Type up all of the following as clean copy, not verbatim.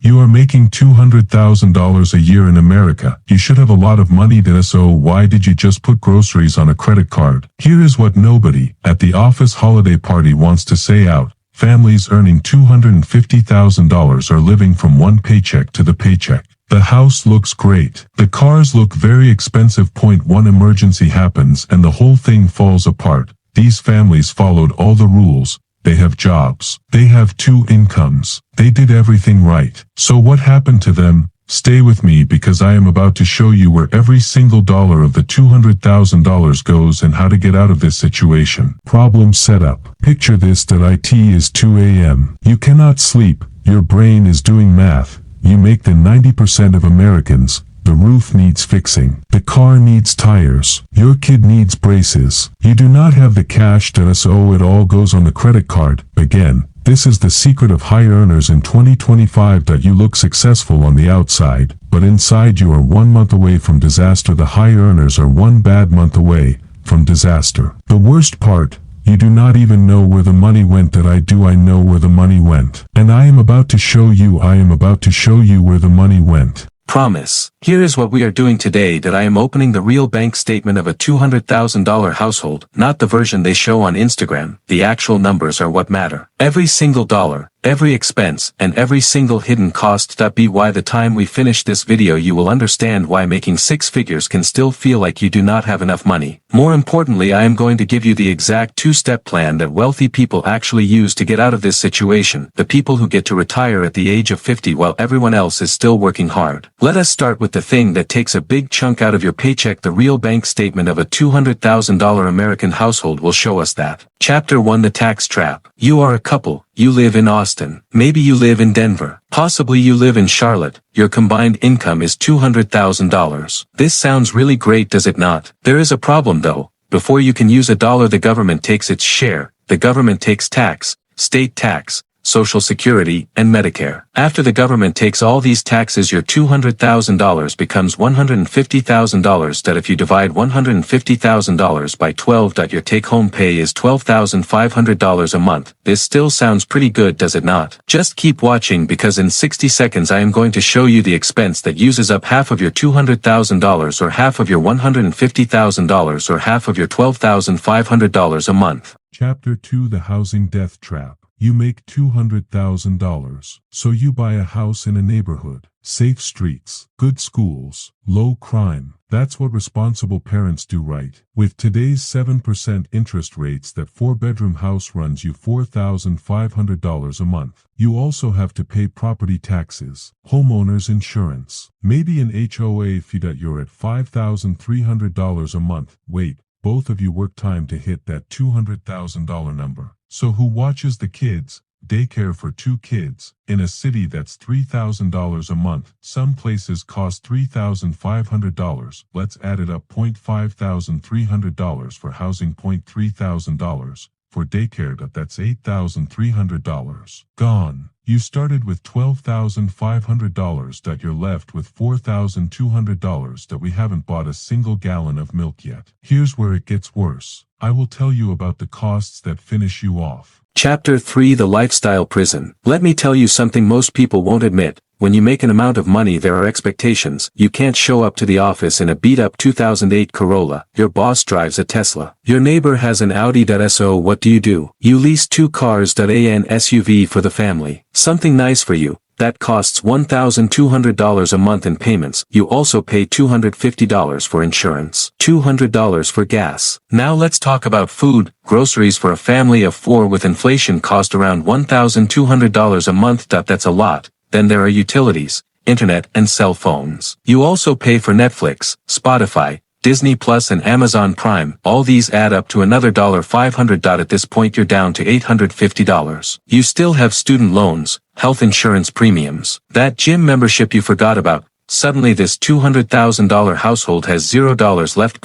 You are making $200,000 a year in America. You should have a lot of money, so why did you just put groceries on a credit card? Here is what nobody at the office holiday party wants to say out. Families earning $250,000 are living from one paycheck to the paycheck. The house looks great. The cars look very expensive. One emergency happens and the whole thing falls apart. These families followed all the rules. They have jobs. They have 2 incomes. They did everything right. So what happened to them? Stay with me because I am about to show you where every single dollar of the $200,000 goes and how to get out of this situation. Problem setup. Picture this: it is 2 a.m. You cannot sleep. Your brain is doing math. You make the 90% of Americans. The roof needs fixing. The car needs tires. Your kid needs braces. You do not have the cash, so it all goes on the credit card. Again, this is the secret of high earners in 2025. You look successful on the outside, but inside you are 1 month away from disaster. The high earners are 1 bad month away from disaster. The worst part, you do not even know where the money went. I know where the money went. And I am about to show you where the money went. Promise. Here is what we are doing today. I am opening the real bank statement of a $200,000 household, not the version they show on Instagram. The actual numbers are what matter. Every single dollar, every expense, and every single hidden cost. By the time we finish this video you will understand why making 6 figures can still feel like you do not have enough money. More importantly, I am going to give you the exact 2-step plan that wealthy people actually use to get out of this situation. The people who get to retire at the age of 50 while everyone else is still working hard. Let us start with the thing that takes a big chunk out of your paycheck. The real bank statement of a $200,000 American household will show us that. Chapter 1: The Tax Trap. You are a couple. You live in Austin. Maybe you live in Denver. Possibly you live in Charlotte. Your combined income is $200,000. This sounds really great, does it not? There is a problem though. Before you can use a dollar, the government takes its share. The government takes tax, state tax, Social Security, and Medicare. After the government takes all these taxes, your $200,000 becomes $150,000. If you divide $150,000 by 12, your take-home pay is $12,500 a month. This still sounds pretty good, does it not? Just keep watching because in 60 seconds I am going to show you the expense that uses up half of your $200,000 or half of your $150,000 or half of your $12,500 a month. Chapter 2: The Housing Death Trap. You make $200,000, so you buy a house in a neighborhood, safe streets, good schools, low crime. That's what responsible parents do, right? With today's 7% interest rates, that 4-bedroom house runs you $4,500 a month. You also have to pay property taxes, homeowners insurance, maybe an HOA fee. You're at $5,300 a month. Wait, both of you work time to hit that $200,000 number. So who watches the kids? Daycare for 2 kids. In a city that's $3,000 a month. Some places cost $3,500. Let's add it up. $5,300 for housing. $3,000 for daycare. That's $8,300. Gone. You started with $12,500. You're left with $4,200. We haven't bought a single gallon of milk yet. Here's where it gets worse. I will tell you about the costs that finish you off. Chapter 3: The Lifestyle Prison. Let me tell you something most people won't admit. When you make an amount of money, there are expectations. You can't show up to the office in a beat-up 2008 Corolla. Your boss drives a Tesla. Your neighbor has an Audi. So what do? You lease 2 cars. An SUV for the family. Something nice for you. That costs $1,200 a month in payments. You also pay $250 for insurance, $200 for gas. Now let's talk about food. Groceries for a family of 4 with inflation cost around $1,200 a month. That's a lot. Then there are utilities, internet, and cell phones. You also pay for Netflix, Spotify, Disney Plus, and Amazon Prime. All these add up to another $500. At this point you're down to $850. You still have student loans, health insurance premiums, that gym membership you forgot about. Suddenly this $200,000 household has $0 left.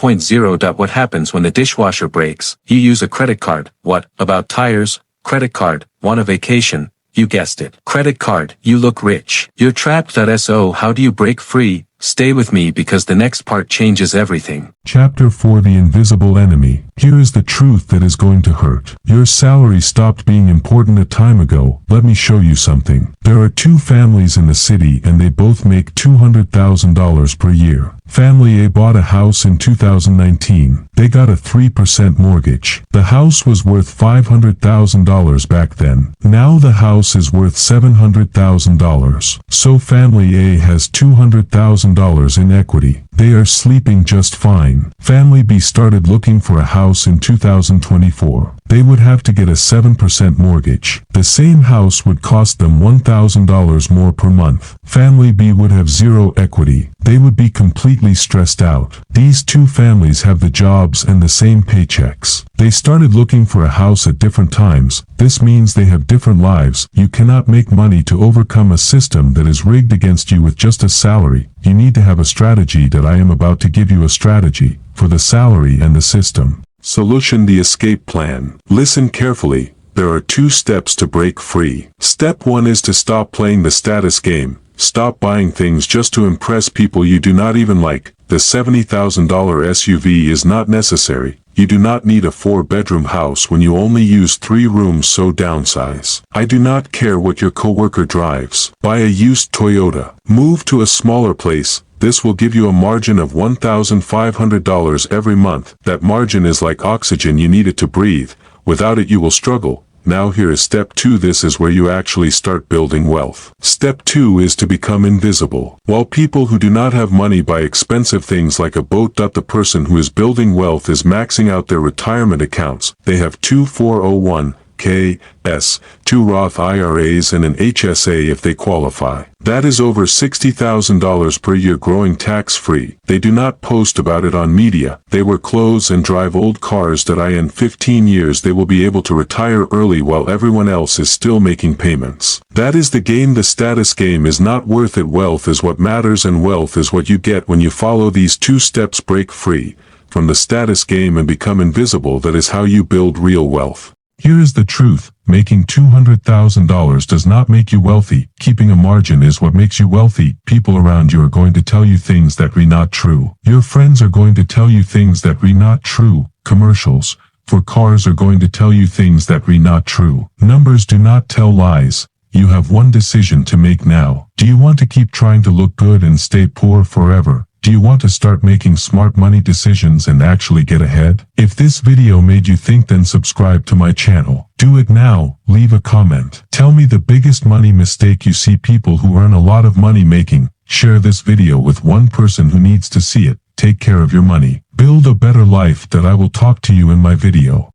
What happens when the dishwasher breaks? You use a credit card. What about tires? Credit card. Want a vacation? You guessed it. Credit card. You look rich. You're trapped. So how do you break free? Stay with me because the next part changes everything. Chapter 4: The Invisible Enemy. Here is the truth that is going to hurt. Your salary stopped being important a time ago. Let me show you something. There are two families in the city and they both make $200,000 per year. Family A bought a house in 2019. They got a 3% mortgage. The house was worth $500,000 back then. Now the house is worth $700,000. So family A has $200,000 in equity. They are sleeping just fine. Family B started looking for a house in 2024. They would have to get a 7% mortgage. The same house would cost them $1,000 more per month. Family B would have zero equity. They would be completely stressed out. These two families have the jobs and the same paychecks. They started looking for a house at different times. This means they have different lives. You cannot make money to overcome a system that is rigged against you with just a salary. You need to have a strategy that I am about to give you a strategy for the salary and the system. Solution: the escape plan. Listen carefully. There are 2 steps to break free. Step 1 is to stop playing the status game. Stop buying things just to impress people you do not even like. The $70,000 SUV is not necessary. You do not need a 4-bedroom house when you only use 3 rooms, so downsize. I do not care what your coworker drives. Buy a used Toyota. Move to a smaller place. This will give you a margin of $1,500 every month. That margin is like oxygen, you need it to breathe. Without it you will struggle. Now here is step 2. This is where you actually start building wealth. Step 2 is to become invisible. While people who do not have money buy expensive things like a boat, the person who is building wealth is maxing out their retirement accounts. They have 2 401(k)s, 2 Roth IRAs and an HSA if they qualify. That is over $60,000 per year growing tax-free. They do not post about it on media. They wear clothes and drive old cars that in 15 years they will be able to retire early while everyone else is still making payments. That is the game. The status game is not worth it. Wealth is what matters, and wealth is what you get when you follow these 2 steps. Break free from the status game and become invisible. That is how you build real wealth. Here is the truth. Making $200,000 does not make you wealthy. Keeping a margin is what makes you wealthy. People around you are going to tell you things that are not true. Your friends are going to tell you things that are not true. Commercials for cars are going to tell you things that are not true. Numbers do not tell lies. You have one decision to make now. Do you want to keep trying to look good and stay poor forever? Do you want to start making smart money decisions and actually get ahead? If this video made you think, then subscribe to my channel. Do it now. Leave a comment. Tell me the biggest money mistake you see people who earn a lot of money making. Share this video with one person who needs to see it. Take care of your money. Build a better life. That I will talk to you in my video.